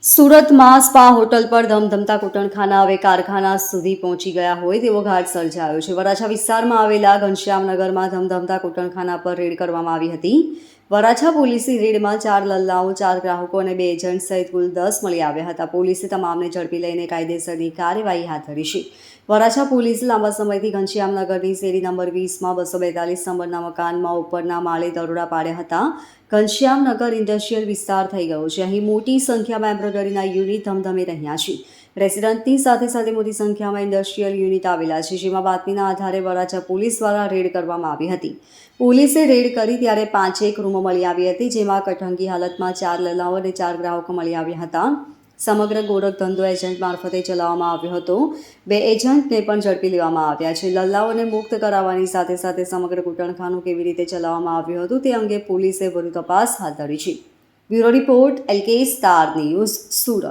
સુરતમાં spa hotel પર ધમધમતા કૂટણખાના હવે કારખાના સુધી પહોંચી ગયા હોય તેવો ઘાટ સર્જાયો છે. વરાછા વિસ્તારમાં આવેલા ઘનશ્યામનગરમાં ધમધમતા કૂટણખાના પર રેડ કરવામાં આવી હતી. વરાછા પોલીસની રેડમાં 4 લલ્લાઓ, 4 ગ્રાહકો અને 2 એજન્ટ સહિત કુલ 10 મળી આવ્યા હતા. પોલીસે તમામને ઝડપી લઈને કાયદેસરની કાર્યવાહી હાથ ધરી છે. વરાછા પોલીસે લાંબા સમયથી ઘનશ્યામનગરની શેરી નંબર 20માં 242 નંબરના મકાનમાં ઉપરના માળે દરોડા પાડ્યા હતા. ઘનશ્યામનગર ઇન્ડસ્ટ્રીયલ વિસ્તાર થઈ ગયો છે. અહીં મોટી સંખ્યામાં એમ્બ્રોઇડરીના યુનિટ ધમધમી રહ્યા છે. રેસિડન્ટની સાથે સાથે મોટી સંખ્યામાં ઇન્ડસ્ટ્રીયલ યુનિટ આવેલા છે, જેમાં બાતમીના આધારે વરાછા પોલીસ દ્વારા રેડ કરવામાં આવી હતી. પોલીસે રેડ કરી ત્યારે 5 રૂમો મળી આવી હતી, જેમાં કઠંગી હાલતમાં 4 લલાઓ અને 4 ગ્રાહકો મળી આવ્યા હતા. સમગ્ર ગોરખ ધંધો એજન્ટ મારફતે ચલાવવામાં આવ્યો હતો. 2 એજન્ટને પણ ઝડપી લેવામાં આવ્યા છે. લલ્લાઓને મુક્ત કરાવવાની સાથે સાથે સમગ્ર કૂટણખાનું કેવી રીતે ચલાવવામાં આવ્યું હતું તે અંગે પોલીસે વધુ તપાસ હાથ ધરી છે. Bureau report LK star news, Surat.